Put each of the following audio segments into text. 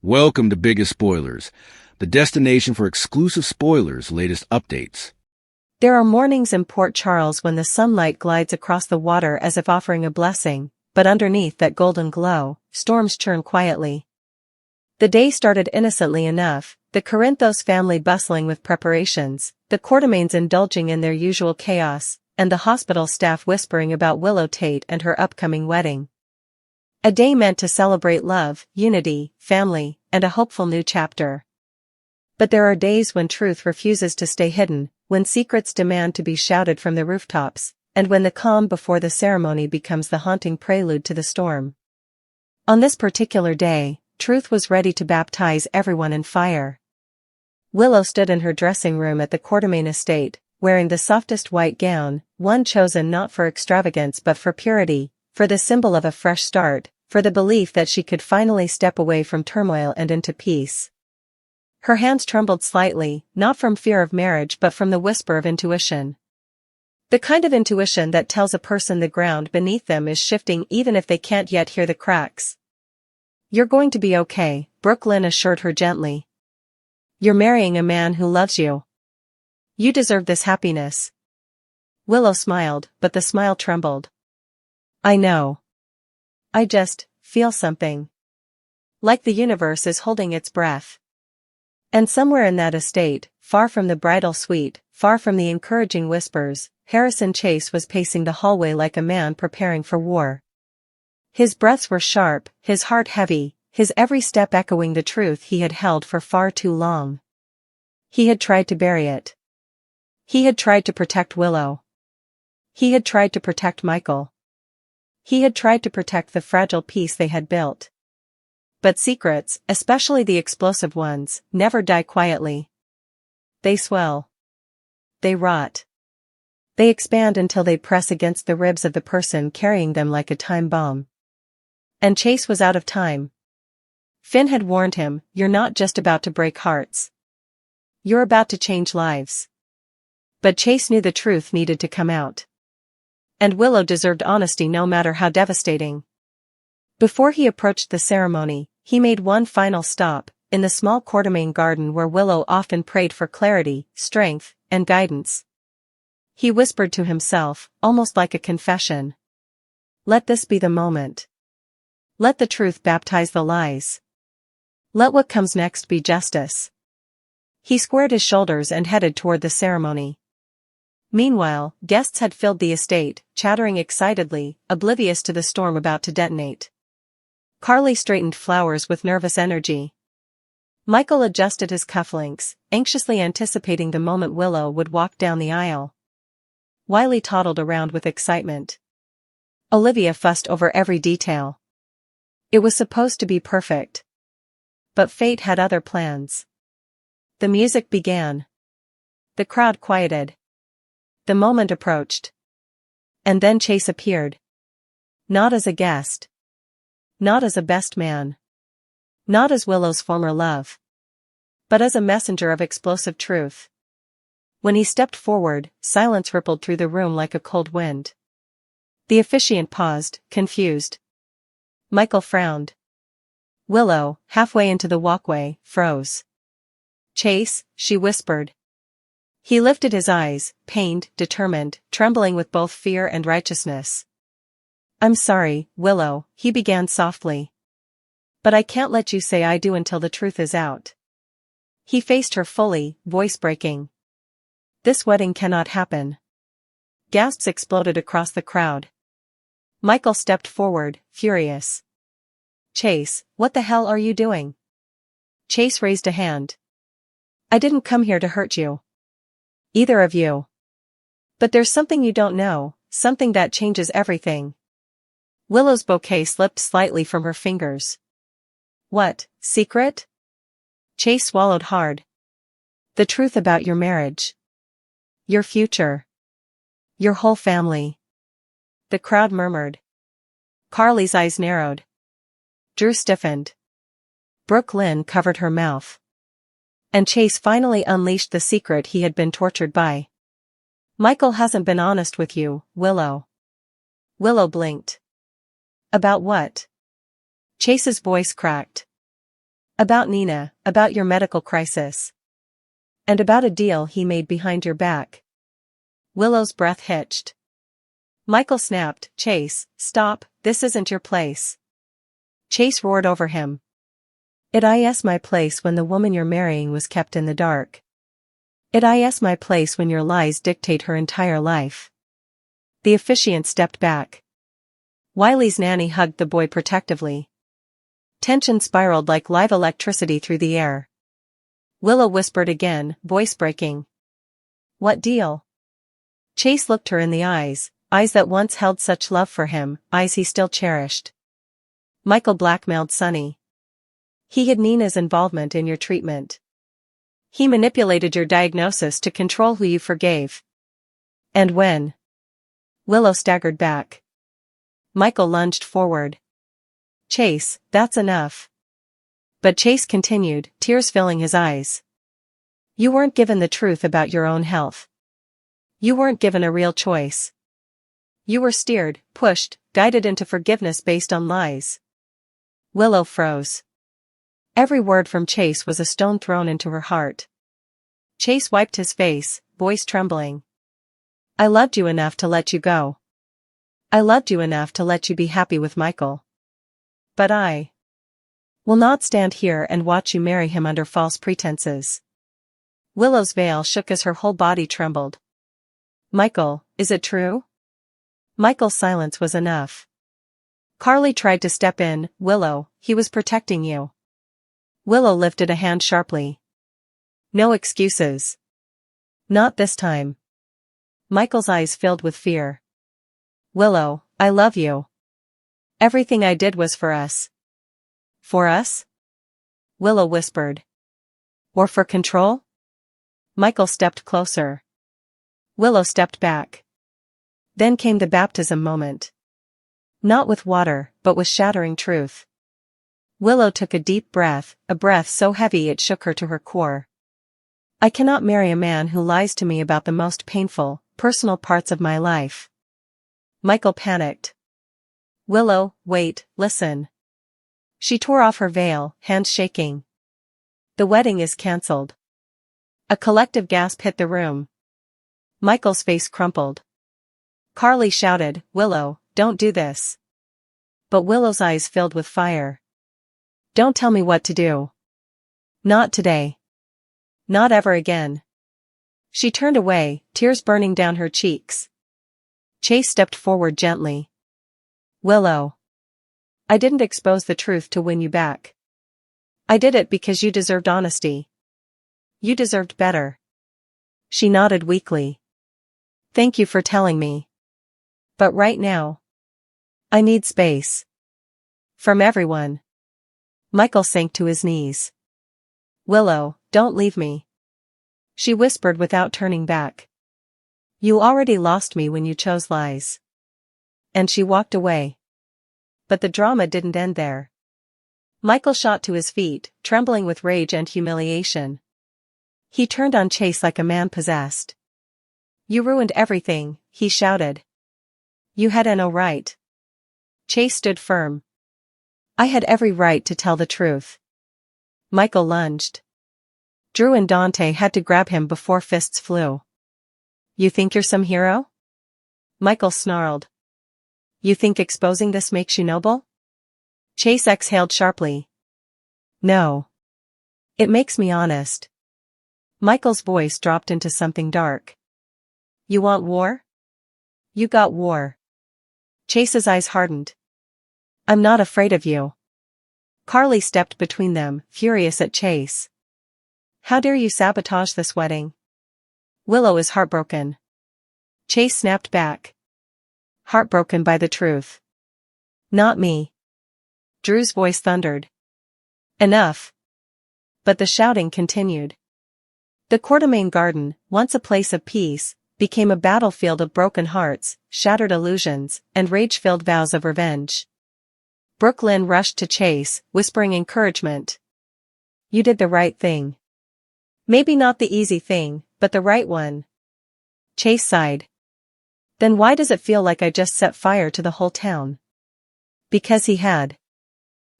Welcome to Biggest Spoilars, the destination for exclusive spoilers, latest updates. There are mornings in Port Charles when the sunlight glides across the water as if offering a blessing, but underneath that golden glow, storms churn quietly. The day started innocently enough, the Corinthos family bustling with preparations, the Quartermaines indulging in their usual chaos, and the hospital staff whispering about Willow Tate and her upcoming wedding. A day meant to celebrate love, unity, family, and a hopeful new chapter. But there are days when truth refuses to stay hidden, when secrets demand to be shouted from the rooftops, and when the calm before the ceremony becomes the haunting prelude to the storm. On this particular day, truth was ready to baptize everyone in fire. Willow stood in her dressing room at the Quartermaine estate, wearing the softest white gown, one chosen not for extravagance but for purity, for the symbol of a fresh start, for the belief that she could finally step away from turmoil and into peace. Her hands trembled slightly, not from fear of marriage but from the whisper of intuition. The kind of intuition that tells a person the ground beneath them is shifting even if they can't yet hear the cracks. "You're going to be okay," Brooklyn assured her gently. "You're marrying a man who loves you. You deserve this happiness." Willow smiled, but the smile trembled. "I know. I just feel something. Like the universe is holding its breath." And somewhere in that estate, far from the bridal suite, far from the encouraging whispers, Harrison Chase was pacing the hallway like a man preparing for war. His breaths were sharp, his heart heavy, his every step echoing the truth he had held for far too long. He had tried to bury it. He had tried to protect Willow. He had tried to protect Michael. He had tried to protect the fragile peace they had built. But secrets, especially the explosive ones, never die quietly. They swell. They rot. They expand until they press against the ribs of the person carrying them like a time bomb. And Chase was out of time. Finn had warned him, "You're not just about to break hearts. You're about to change lives." But Chase knew the truth needed to come out. And Willow deserved honesty no matter how devastating. Before he approached the ceremony, he made one final stop, in the small Quartermaine garden where Willow often prayed for clarity, strength, and guidance. He whispered to himself, almost like a confession. "Let this be the moment. Let the truth baptize the lies. Let what comes next be justice." He squared his shoulders and headed toward the ceremony. Meanwhile, guests had filled the estate, chattering excitedly, oblivious to the storm about to detonate. Carly straightened flowers with nervous energy. Michael adjusted his cufflinks, anxiously anticipating the moment Willow would walk down the aisle. Wiley toddled around with excitement. Olivia fussed over every detail. It was supposed to be perfect. But fate had other plans. The music began. The crowd quieted. The moment approached. And then Chase appeared. Not as a guest. Not as a best man. Not as Willow's former love. But as a messenger of explosive truth. When he stepped forward, silence rippled through the room like a cold wind. The officiant paused, confused. Michael frowned. Willow, halfway into the walkway, froze. "Chase," she whispered. He lifted his eyes, pained, determined, trembling with both fear and righteousness. "I'm sorry, Willow," he began softly. "But I can't let you say I do until the truth is out." He faced her fully, voice breaking. "This wedding cannot happen." Gasps exploded across the crowd. Michael stepped forward, furious. "Chase, what the hell are you doing?" Chase raised a hand. "I didn't come here to hurt you. Either of you. But there's something you don't know, something that changes everything." Willow's bouquet slipped slightly from her fingers. "What, secret?" Chase swallowed hard. "The truth about your marriage. Your future. Your whole family." The crowd murmured. Carly's eyes narrowed. Drew stiffened. Brooklyn covered her mouth. And Chase finally unleashed the secret he had been tortured by. "Michael hasn't been honest with you, Willow." Willow blinked. "About what?" Chase's voice cracked. About Nina, about your medical crisis. And about a deal he made behind your back. Willow's breath hitched. Michael snapped, Chase, stop, this isn't your place. Chase roared over him. It is my place when the woman you're marrying was kept in the dark. It is my place when your lies dictate her entire life. The officiant stepped back. Wiley's nanny hugged the boy protectively. Tension spiraled like live electricity through the air. Willow whispered again, voice breaking. What deal? Chase looked her in the eyes that once held such love for him, eyes he still cherished. Michael blackmailed Sonny. He hid Nina's involvement in your treatment. He manipulated your diagnosis to control who you forgave. And when? Willow staggered back. Michael lunged forward. Chase, that's enough. But Chase continued, tears filling his eyes. You weren't given the truth about your own health. You weren't given a real choice. You were steered, pushed, guided into forgiveness based on lies. Willow froze. Every word from Chase was a stone thrown into her heart. Chase wiped his face, voice trembling. I loved you enough to let you go. I loved you enough to let you be happy with Michael. But I will not stand here and watch you marry him under false pretenses. Willow's veil shook as her whole body trembled. Michael, is it true? Michael's silence was enough. Carly tried to step in, Willow, he was protecting you. Willow lifted a hand sharply. No excuses. Not this time. Michael's eyes filled with fear. Willow, I love you. Everything I did was for us. For us? Willow whispered. Or for control? Michael stepped closer. Willow stepped back. Then came the baptism moment. Not with water, but with shattering truth. Willow took a deep breath, a breath so heavy it shook her to her core. I cannot marry a man who lies to me about the most painful, personal parts of my life. Michael panicked. Willow, wait, listen. She tore off her veil, hands shaking. The wedding is cancelled. A collective gasp hit the room. Michael's face crumpled. Carly shouted, Willow, don't do this. But Willow's eyes filled with fire. Don't tell me what to do. Not today. Not ever again. She turned away, tears burning down her cheeks. Chase stepped forward gently. Willow. I didn't expose the truth to win you back. I did it because you deserved honesty. You deserved better. She nodded weakly. Thank you for telling me. But right now, I need space. From everyone. Michael sank to his knees. Willow, don't leave me. She whispered without turning back. You already lost me when you chose lies. And she walked away. But the drama didn't end there. Michael shot to his feet, trembling with rage and humiliation. He turned on Chase like a man possessed. You ruined everything, he shouted. You had no right. Chase stood firm. I had every right to tell the truth. Michael lunged. Drew and Dante had to grab him before fists flew. You think you're some hero? Michael snarled. You think exposing this makes you noble? Chase exhaled sharply. No. It makes me honest. Michael's voice dropped into something dark. You want war? You got war. Chase's eyes hardened. I'm not afraid of you. Carly stepped between them, furious at Chase. How dare you sabotage this wedding? Willow is heartbroken. Chase snapped back. Heartbroken by the truth. Not me. Drew's voice thundered. Enough. But the shouting continued. The Courtemain garden, once a place of peace, became a battlefield of broken hearts, shattered illusions, and rage-filled vows of revenge. Brooklyn rushed to Chase, whispering encouragement. You did the right thing. Maybe not the easy thing, but the right one. Chase sighed. Then why does it feel like I just set fire to the whole town? Because he had.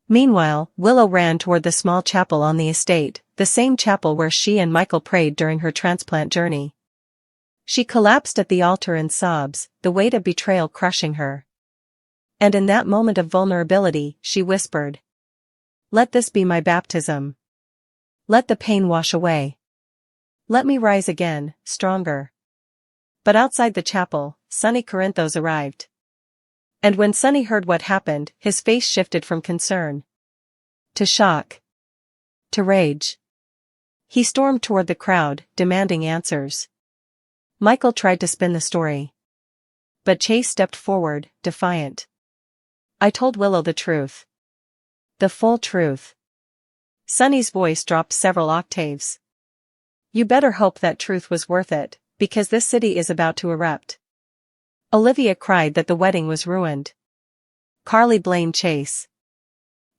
Meanwhile, Willow ran toward the small chapel on the estate, the same chapel where she and Michael prayed during her transplant journey. She collapsed at the altar in sobs, the weight of betrayal crushing her. And in that moment of vulnerability, she whispered, "Let this be my baptism. Let the pain wash away. Let me rise again, stronger." But outside the chapel, Sonny Corinthos arrived. And when Sonny heard what happened, his face shifted from concern to shock to rage. He stormed toward the crowd, demanding answers. Michael tried to spin the story. But Chase stepped forward, defiant. "I told Willow the truth. The full truth." Sonny's voice dropped several octaves. "You better hope that truth was worth it, because this city is about to erupt." Olivia cried that the wedding was ruined. Carly blamed Chase.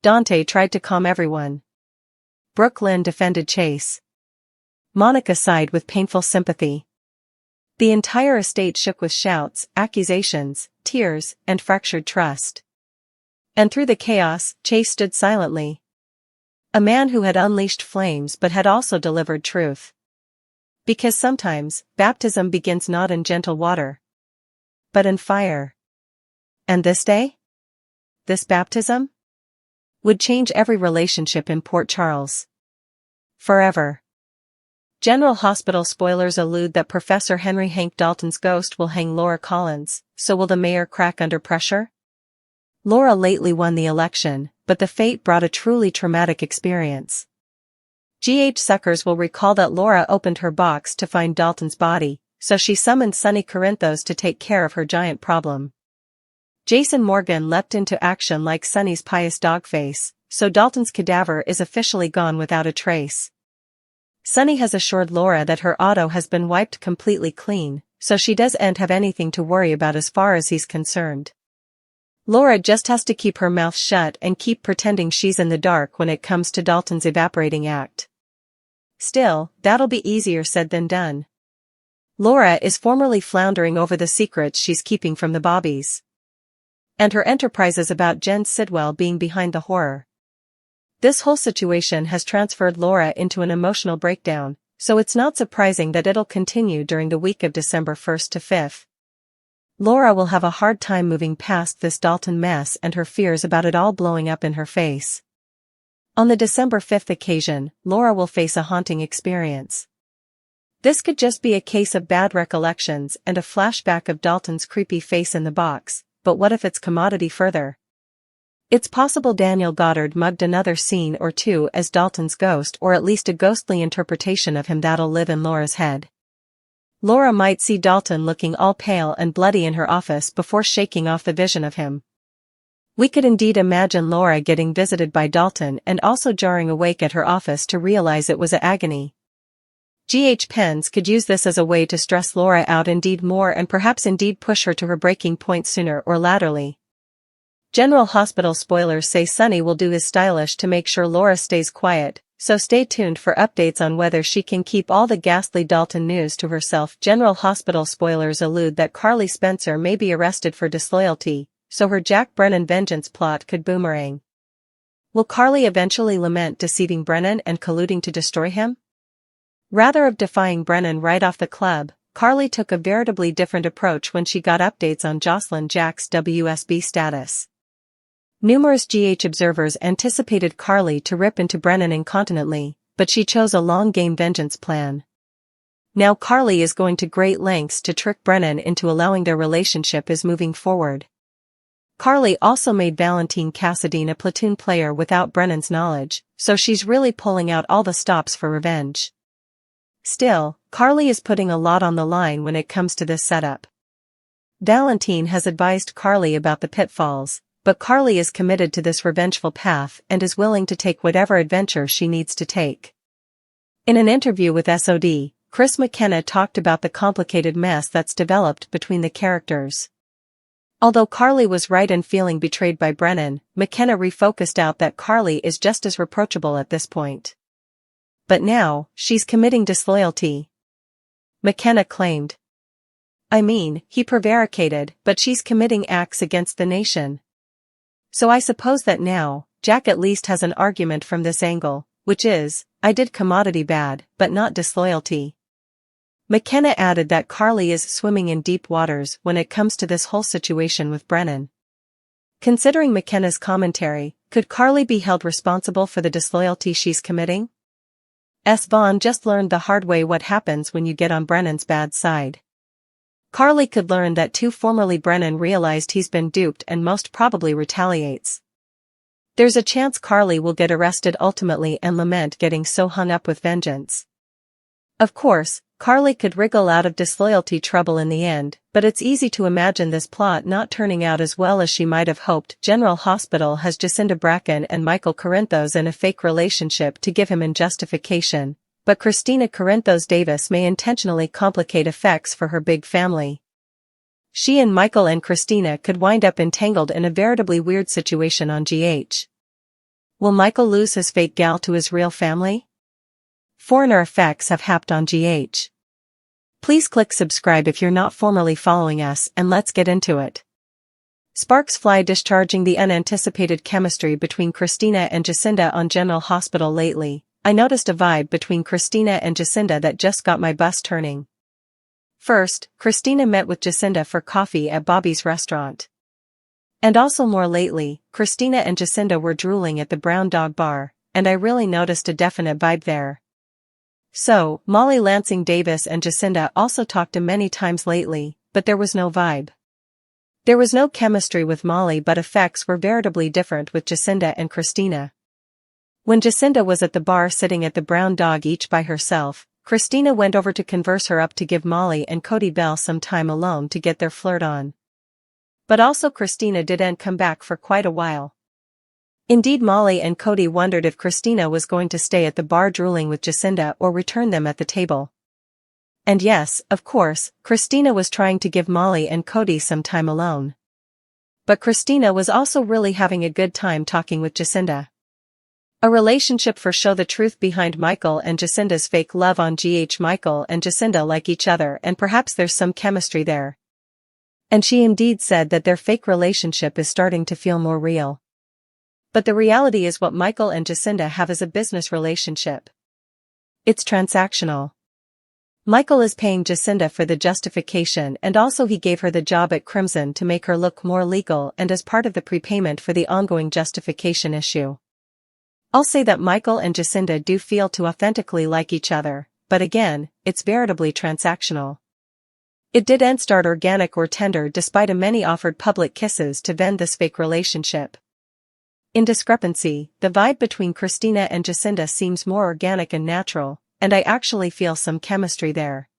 Dante tried to calm everyone. Brooklyn defended Chase. Monica sighed with painful sympathy. The entire estate shook with shouts, accusations, tears, and fractured trust. And through the chaos, Chase stood silently. A man who had unleashed flames but had also delivered truth. Because sometimes, baptism begins not in gentle water, but in fire. And this day? This baptism? Would change every relationship in Port Charles. Forever. General Hospital spoilers allude that Professor Henry Hank Dalton's ghost will hang Laura Collins, so will the mayor crack under pressure? Laura lately won the election, but the fate brought a truly traumatic experience. G.H. Suckers will recall that Laura opened her box to find Dalton's body, so she summoned Sonny Corinthos to take care of her giant problem. Jason Morgan leapt into action like Sonny's pious dog face, so Dalton's cadaver is officially gone without a trace. Sonny has assured Laura that her auto has been wiped completely clean, so she doesn't have anything to worry about as far as he's concerned. Laura just has to keep her mouth shut and keep pretending she's in the dark when it comes to Dalton's evaporating act. Still, that'll be easier said than done. Laura is formerly floundering over the secrets she's keeping from the Bobbies. And her enterprises about Jen Sidwell being behind the horror. This whole situation has transferred Laura into an emotional breakdown, so it's not surprising that it'll continue during the week of December 1st to 5th. Laura will have a hard time moving past this Dalton mess and her fears about it all blowing up in her face. On the December 5th occasion, Laura will face a haunting experience. This could just be a case of bad recollections and a flashback of Dalton's creepy face in the box, but what if it's commodity further? It's possible Daniel Goddard mugged another scene or two as Dalton's ghost, or at least a ghostly interpretation of him that'll live in Laura's head. Laura might see Dalton looking all pale and bloody in her office before shaking off the vision of him. We could indeed imagine Laura getting visited by Dalton and also jarring awake at her office to realize it was a agony. G.H. Pence could use this as a way to stress Laura out indeed more and perhaps indeed push her to her breaking point sooner or laterally. General Hospital spoilers say Sonny will do his stylish to make sure Laura stays quiet, so stay tuned for updates on whether she can keep all the ghastly Dalton news to herself. General Hospital spoilers allude that Carly Spencer may be arrested for disloyalty, so her Jack Brennan vengeance plot could boomerang. Will Carly eventually lament deceiving Brennan and colluding to destroy him? Rather of defying Brennan right off the club, Carly took a veritably different approach when she got updates on Jocelyn Jack's WSB status. Numerous GH observers anticipated Carly to rip into Brennan incontinently, but she chose a long-game vengeance plan. Now Carly is going to great lengths to trick Brennan into allowing their relationship is moving forward. Carly also made Valentine Cassadine a platoon player without Brennan's knowledge, so she's really pulling out all the stops for revenge. Still, Carly is putting a lot on the line when it comes to this setup. Valentine has advised Carly about the pitfalls, but Carly is committed to this revengeful path and is willing to take whatever adventure she needs to take. In an interview with SOD, Chris McKenna talked about the complicated mess that's developed between the characters. Although Carly was right in feeling betrayed by Brennan, McKenna refocused out that Carly is just as reproachable at this point. But now, she's committing disloyalty. McKenna claimed. I mean, he prevaricated, but she's committing acts against the nation. So I suppose that now, Jack at least has an argument from this angle, which is, I did commodity bad, but not disloyalty. McKenna added that Carly is swimming in deep waters when it comes to this whole situation with Brennan. Considering McKenna's commentary, could Carly be held responsible for the disloyalty she's committing? Vaughn just learned the hard way what happens when you get on Brennan's bad side. Carly could learn that too. Formerly Brennan realized he's been duped and most probably retaliates. There's a chance Carly will get arrested ultimately and lament getting so hung up with vengeance. Of course, Carly could wriggle out of disloyalty trouble in the end, but it's easy to imagine this plot not turning out as well as she might have hoped. General Hospital has Jacinda Bracken and Michael Corinthos in a fake relationship to give him in justification, but Christina Corinthos Davis may intentionally complicate effects for her big family. She and Michael and Christina could wind up entangled in a veritably weird situation on GH. Will Michael lose his fake gal to his real family? Foreigner effects have happened on GH. Please click subscribe if you're not formerly following us, and let's get into it. Sparks fly discharging the unanticipated chemistry between Christina and Jacinda on General Hospital lately. I noticed a vibe between Christina and Jacinda that just got my bus turning. First, Christina met with Jacinda for coffee at Bobby's restaurant. And also more lately, Christina and Jacinda were drooling at the Brown Dog Bar, and I really noticed a definite vibe there. So, Molly Lansing Davis and Jacinda also talked to many times lately, but there was no vibe. There was no chemistry with Molly, but effects were veritably different with Jacinda and Christina. When Jacinda was at the bar sitting at the Brown Dog each by herself, Christina went over to converse her up to give Molly and Cody Bell some time alone to get their flirt on. But also Christina didn't come back for quite a while. Indeed, Molly and Cody wondered if Christina was going to stay at the bar drooling with Jacinda or return them at the table. And yes, of course, Christina was trying to give Molly and Cody some time alone. But Christina was also really having a good time talking with Jacinda. A relationship for show the truth behind Michael and Jacinda's fake love on GH. Michael and Jacinda like each other and perhaps there's some chemistry there. And she indeed said that their fake relationship is starting to feel more real. But the reality is what Michael and Jacinda have is a business relationship. It's transactional. Michael is paying Jacinda for the justification, and also he gave her the job at Crimson to make her look more legal and as part of the prepayment for the ongoing justification issue. I'll say that Michael and Jacinda do feel to authentically like each other, but again, it's veritably transactional. It didn't start organic or tender despite a many offered public kisses to vend this fake relationship. In discrepancy, the vibe between Christina and Jacinda seems more organic and natural, and I actually feel some chemistry there.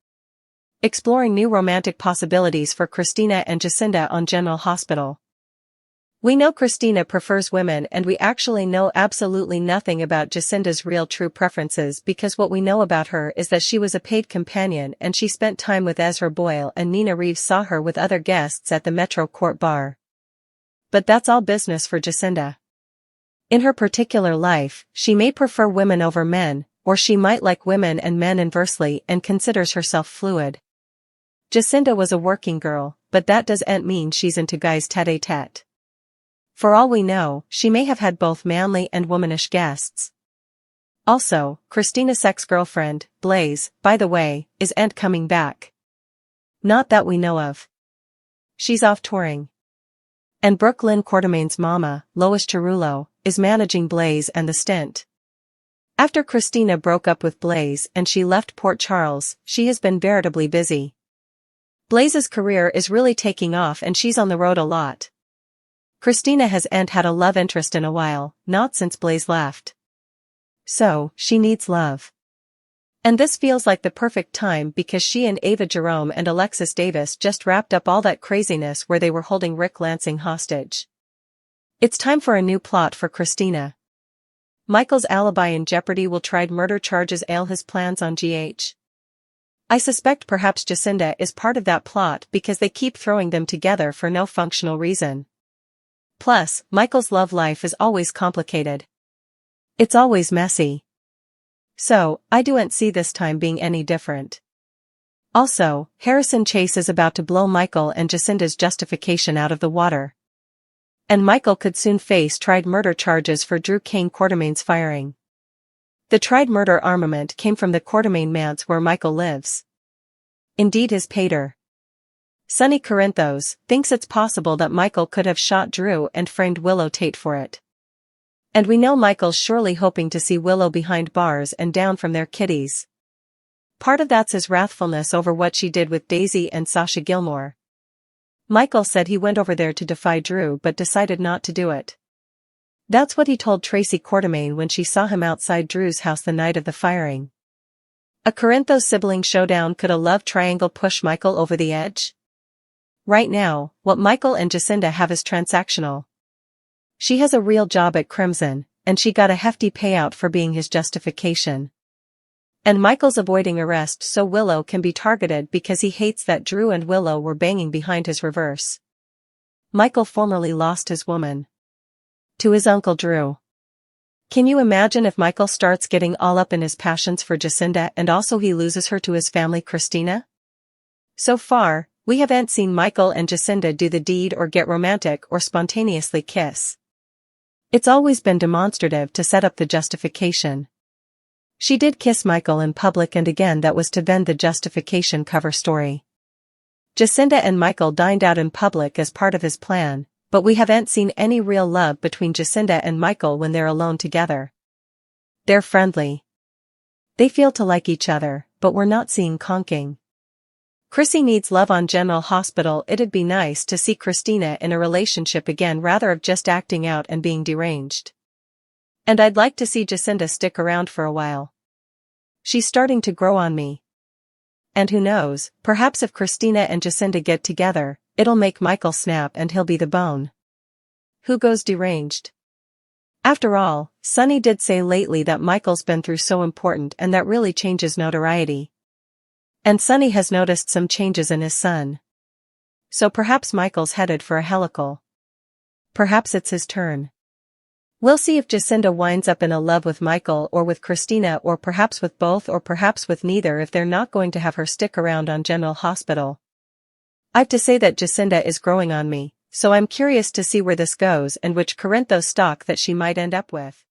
Exploring new romantic possibilities for Christina and Jacinda on General Hospital. We know Christina prefers women, and we actually know absolutely nothing about Jacinda's real true preferences because what we know about her is that she was a paid companion and she spent time with Ezra Boyle, and Nina Reeves saw her with other guests at the Metro Court Bar. But that's all business for Jacinda. In her particular life, she may prefer women over men, or she might like women and men inversely and considers herself fluid. Jacinda was a working girl, but that doesn't mean she's into guys tete-a-tete. For all we know, she may have had both manly and womanish guests. Also, Christina's ex-girlfriend, Blaze, by the way, isn't coming back. Not that we know of. She's off touring. And Brooklyn Quartermain's mama, Lois Cerullo, is managing Blaze and the stint. After Christina broke up with Blaze and she left Port Charles, she has been veritably busy. Blaze's career is really taking off and she's on the road a lot. Christina hasn't had a love interest in a while, not since Blaze left. So, she needs love. And this feels like the perfect time because she and Ava Jerome and Alexis Davis just wrapped up all that craziness where they were holding Rick Lansing hostage. It's time for a new plot for Christina. Michael's alibi in jeopardy. Will tried murder charges ail his plans on GH? I suspect perhaps Jacinda is part of that plot because they keep throwing them together for no functional reason. Plus, Michael's love life is always complicated. It's always messy. So, I don't see this time being any different. Also, Harrison Chase is about to blow Michael and Jacinda's justification out of the water. And Michael could soon face tried murder charges for Drew Kane Quartermain's firing. The tried murder armament came from the Quartermain manse where Michael lives. Indeed his pater, Sonny Corinthos, thinks it's possible that Michael could have shot Drew and framed Willow Tate for it. And we know Michael's surely hoping to see Willow behind bars and down from their kiddies. Part of that's his wrathfulness over what she did with Daisy and Sasha Gilmore. Michael said he went over there to defy Drew but decided not to do it. That's what he told Tracy Quartermain when she saw him outside Drew's house the night of the firing. A Corinthos sibling showdown. Could a love triangle push Michael over the edge? Right now, what Michael and Jacinda have is transactional. She has a real job at Crimson, and she got a hefty payout for being his justification. And Michael's avoiding arrest so Willow can be targeted because he hates that Drew and Willow were banging behind his reverse. Michael formerly lost his woman to his uncle Drew. Can you imagine if Michael starts getting all up in his passions for Jacinda and also he loses her to his family Christina? So far, we haven't seen Michael and Jacinda do the deed or get romantic or spontaneously kiss. It's always been demonstrative to set up the justification. She did kiss Michael in public and again that was to vend the justification cover story. Jacinda and Michael dined out in public as part of his plan, but we haven't seen any real love between Jacinda and Michael when they're alone together. They're friendly. They feel to like each other, but we're not seeing conking. Chrissy needs love on General Hospital. It'd be nice to see Christina in a relationship again rather of just acting out and being deranged. And I'd like to see Jacinda stick around for a while. She's starting to grow on me. And who knows, perhaps if Christina and Jacinda get together, it'll make Michael snap and he'll be the bone who goes deranged. After all, Sonny did say lately that Michael's been through so important and that really changes notoriety. And Sonny has noticed some changes in his son. So perhaps Michael's headed for a helical. Perhaps it's his turn. We'll see if Jacinda winds up in a love with Michael or with Christina or perhaps with both or perhaps with neither if they're not going to have her stick around on General Hospital. I've to say that Jacinda is growing on me, so I'm curious to see where this goes and which Corinthos stock that she might end up with.